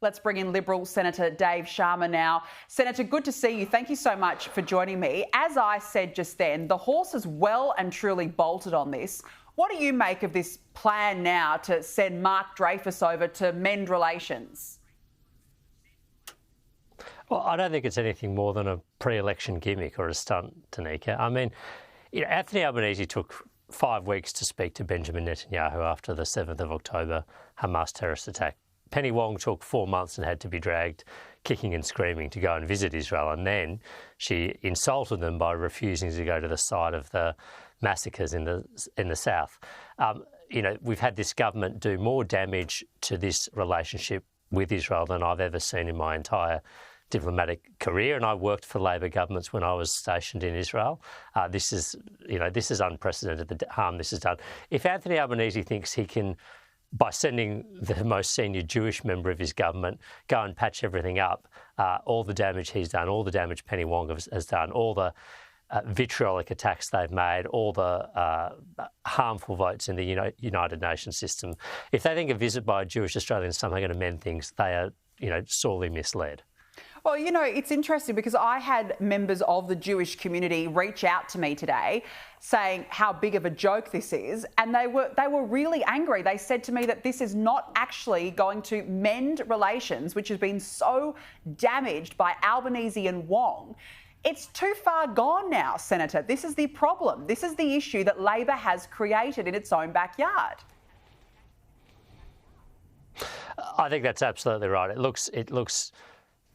Let's bring in Liberal Senator Dave Sharma now. Senator, good to see you. Thank you so much for joining me. As I said just then, the horse is well and truly bolted on this. What do you make of this plan now to send Mark Dreyfus over to mend relations? Well, I don't think it's anything more than a pre-election gimmick or a stunt, Danica. I mean, Anthony Albanese took 5 weeks to speak to Benjamin Netanyahu after the 7th of October Hamas terrorist attack. Penny Wong took 4 months and had to be dragged kicking and screaming to go and visit Israel, and then she insulted them by refusing to go to the site of the massacres in the south. We've had this government do more damage to this relationship with Israel than I've ever seen in my entire diplomatic career, and I worked for Labor governments when I was stationed in Israel. This is unprecedented, the harm this has done. If Anthony Albanese thinks he can, by sending the most senior Jewish member of his government, go and patch everything up, all the damage he's done, all the damage Penny Wong has done, all the vitriolic attacks they've made, all the harmful votes in the United Nations system, if they think a visit by a Jewish Australian is somehow going to mend things, they are, sorely misled. Well, it's interesting because I had members of the Jewish community reach out to me today saying how big of a joke this is, and they were really angry. They said to me that this is not actually going to mend relations, which has been so damaged by Albanese and Wong. It's too far gone now, Senator. This is the problem. This is the issue that Labor has created in its own backyard. I think that's absolutely right. It looks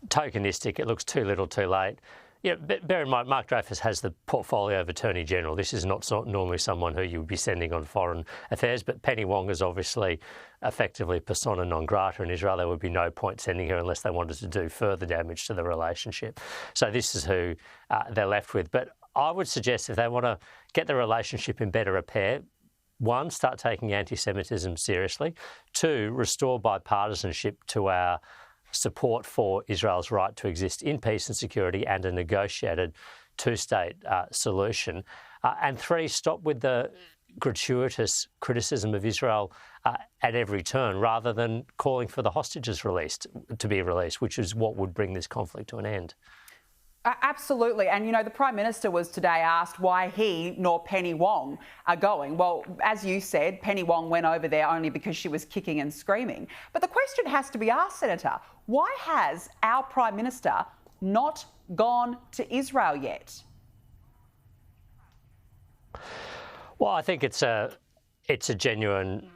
tokenistic. It looks too little, too late. Bear in mind, Mark Dreyfus has the portfolio of Attorney General. This is not normally someone who you would be sending on foreign affairs, but Penny Wong is obviously effectively persona non grata in Israel. There would be no point sending her unless they wanted to do further damage to the relationship. So this is who they're left with. But I would suggest if they want to get the relationship in better repair, 1, start taking anti-Semitism seriously. 2, restore bipartisanship to our support for Israel's right to exist in peace and security and a negotiated two-state solution. And 3, stop with the gratuitous criticism of Israel at every turn rather than calling for the hostages to be released, which is what would bring this conflict to an end. Absolutely. And, the Prime Minister was today asked why he nor Penny Wong are going. Well, as you said, Penny Wong went over there only because she was kicking and screaming. But the question has to be asked, Senator, why has our Prime Minister not gone to Israel yet? Well, I think it's a genuine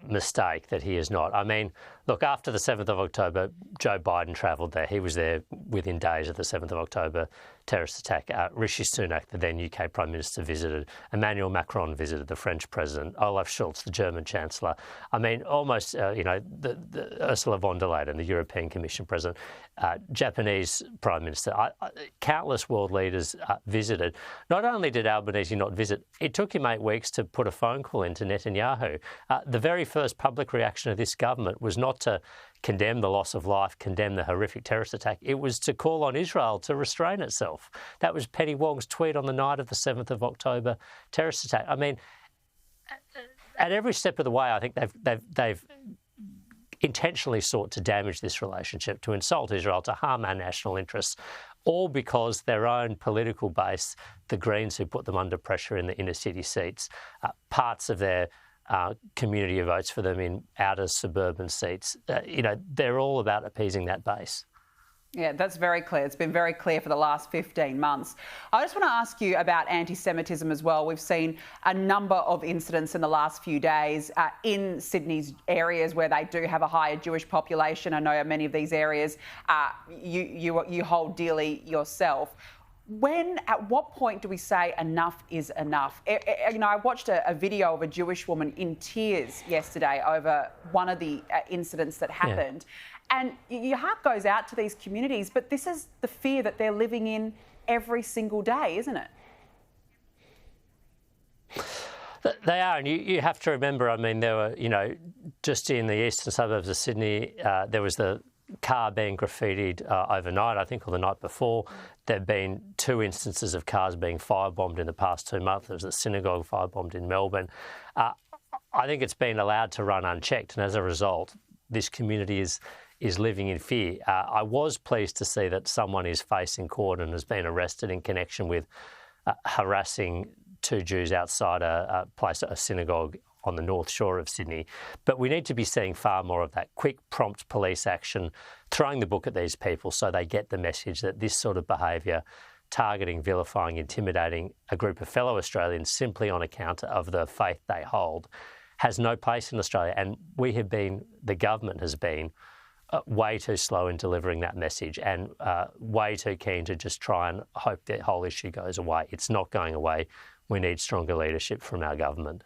mistake that he is not. I mean, look, after the 7th of October, Joe Biden travelled there. He was there within days of the 7th of October terrorist attack. Rishi Sunak, the then UK Prime Minister, visited. Emmanuel Macron visited, the French President. Olaf Scholz, the German Chancellor. I mean, almost, the Ursula von der Leyen, the European Commission President, Japanese Prime Minister. Countless world leaders visited. Not only did Albanese not visit, it took him 8 weeks to put a phone call into Netanyahu. The very first public reaction of this government was not to condemn the loss of life, condemn the horrific terrorist attack. It was to call on Israel to restrain itself. That was Penny Wong's tweet on the night of the 7th of October terrorist attack. I mean, at every step of the way, I think they've intentionally sought to damage this relationship, to insult Israel, to harm our national interests, all because their own political base, the Greens who put them under pressure in the inner city seats, parts of their community who votes for them in outer suburban seats, they're all about appeasing that base. Yeah, that's very clear. It's been very clear for the last 15 months. I just want to ask you about anti-Semitism as well. We've seen a number of incidents in the last few days in Sydney's areas where they do have a higher Jewish population. I know many of these areas you hold dearly yourself. At what point do we say enough is enough? I watched a video of a Jewish woman in tears yesterday over one of the incidents that happened. Yeah. And your heart goes out to these communities, but this is the fear that they're living in every single day, isn't it? They are, and you have to remember, I mean, there were, just in the eastern suburbs of Sydney, there was the car being graffitied overnight, I think, or the night before. There have been 2 instances of cars being firebombed in the past 2 months. There was a synagogue firebombed in Melbourne. I think it's been allowed to run unchecked, and as a result, this community is is living in fear. I was pleased to see that someone is facing court and has been arrested in connection with harassing two Jews outside a synagogue on the North Shore of Sydney. But we need to be seeing far more of that quick, prompt police action, throwing the book at these people so they get the message that this sort of behaviour, targeting, vilifying, intimidating a group of fellow Australians simply on account of the faith they hold, has no place in Australia. And the government has been way too slow in delivering that message and way too keen to just try and hope the whole issue goes away. It's not going away. We need stronger leadership from our government.